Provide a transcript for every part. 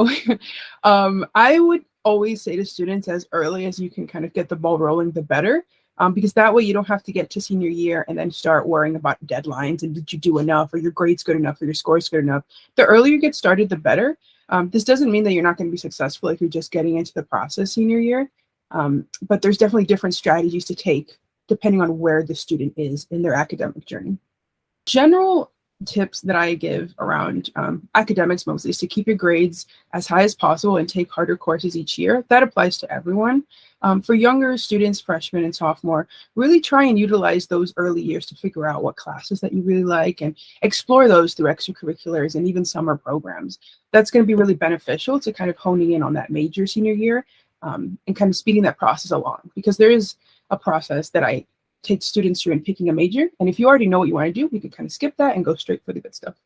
know. I would always say to students, as early as you can kind of get the ball rolling, the better. Because that way you don't have to get to senior year and then start worrying about deadlines and did you do enough, or your grades good enough, or your scores good enough. The earlier you get started, the better. This doesn't mean that you're not going to be successful if you're just getting into the process senior year, but there's definitely different strategies to take depending on where the student is in their academic journey. General tips that I give around academics mostly is to keep your grades as high as possible and take harder courses each year. That applies to everyone. For younger students, freshmen and sophomore, really try and utilize those early years to figure out what classes that you really like and explore those through extracurriculars and even summer programs. That's going to be really beneficial to kind of honing in on that major senior year and kind of speeding that process along, because there is a process that I take students through in picking a major. And if you already know what you want to do, we can kind of skip that and go straight for the good stuff.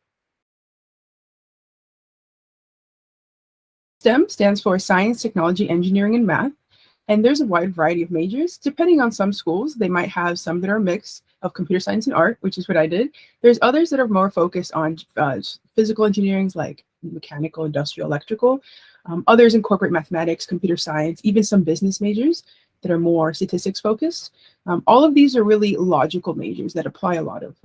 STEM stands for Science, Technology, Engineering, and Math. And there's a wide variety of majors. Depending on some schools, they might have some that are a mix of computer science and art, which is what I did. There's others that are more focused on physical engineering, like mechanical, industrial, electrical. Others incorporate mathematics, computer science, even some business majors that are more statistics focused. All of these are really logical majors that apply a lot of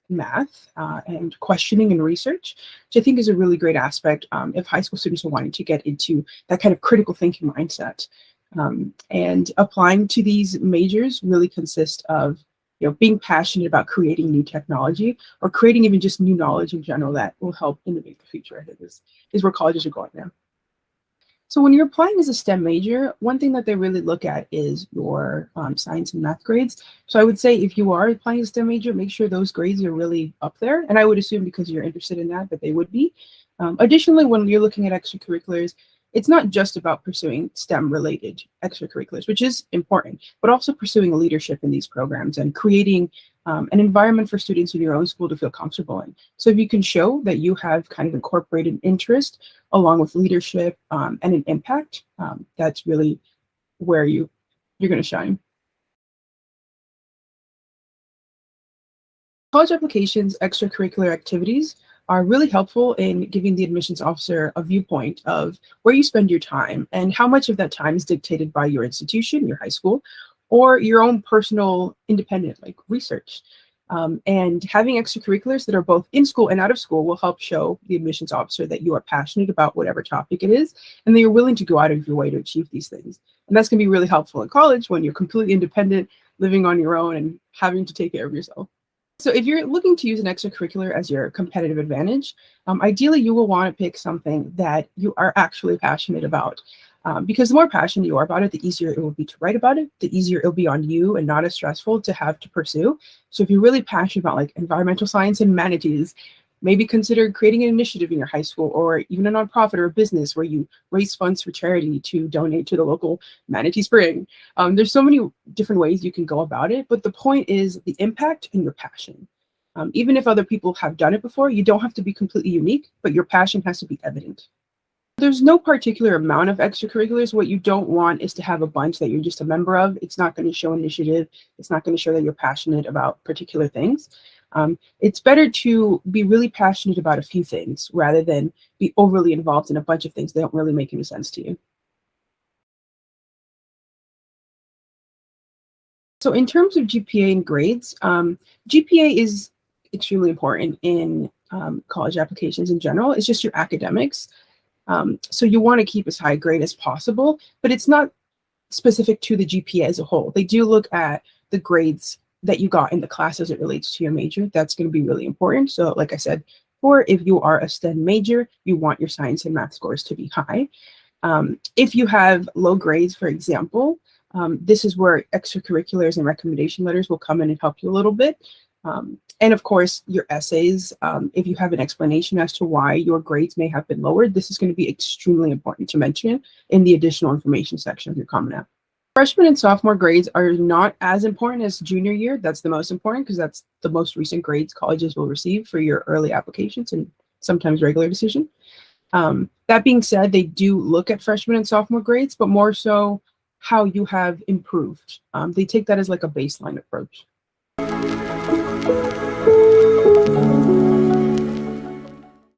math and questioning and research, which I think is a really great aspect if high school students are wanting to get into that kind of critical thinking mindset. And applying to these majors really consist of being passionate about creating new technology or creating even just new knowledge in general that will help innovate the future. I think is where colleges are going now. So when you're applying as a STEM major, one thing that they really look at is your science and math grades. So I would say if you are applying as a STEM major, make sure those grades are really up there. And I would assume because you're interested in that they would be. Additionally, when you're looking at extracurriculars, it's not just about pursuing STEM-related extracurriculars, which is important, but also pursuing leadership in these programs and creating an environment for students in your own school to feel comfortable in. So if you can show that you have kind of incorporated interest along with leadership and an impact, that's really where you're going to shine. College applications, extracurricular activities are really helpful in giving the admissions officer a viewpoint of where you spend your time and how much of that time is dictated by your institution, your high school, or your own personal independent research. And having extracurriculars that are both in school and out of school will help show the admissions officer that you are passionate about whatever topic it is, and that you're willing to go out of your way to achieve these things. And that's going to be really helpful in college when you're completely independent, living on your own, and having to take care of yourself. So if you're looking to use an extracurricular as your competitive advantage, ideally you will want to pick something that you are actually passionate about. Because the more passionate you are about it, the easier it will be to write about it, the easier it'll be on you and not as stressful to have to pursue. So if you're really passionate about environmental science and humanities, maybe consider creating an initiative in your high school or even a nonprofit or a business where you raise funds for charity to donate to the local manatee spring. There's so many different ways you can go about it, but the point is the impact and your passion. Even if other people have done it before, you don't have to be completely unique, but your passion has to be evident. There's no particular amount of extracurriculars. What you don't want is to have a bunch that you're just a member of. It's not going to show initiative. It's not going to show that you're passionate about particular things. It's better to be really passionate about a few things rather than be overly involved in a bunch of things that don't really make any sense to you. So in terms of GPA and grades, GPA is extremely important in college applications in general. It's just your academics. So you want to keep as high a grade as possible, but it's not specific to the GPA as a whole. They do look at the grades that you got in the class as it relates to your major. That's going to be really important. So like I said, if you are a STEM major, you want your science and math scores to be high. If you have low grades, for example, this is where extracurriculars and recommendation letters will come in and help you a little bit. And of course, your essays, if you have an explanation as to why your grades may have been lowered, this is going to be extremely important to mention in the additional information section of your Common App. Freshman and sophomore grades are not as important as junior year. That's the most important because that's the most recent grades colleges will receive for your early applications and sometimes regular decision. That being said, they do look at freshman and sophomore grades, but more so how you have improved. They take that as like a baseline approach.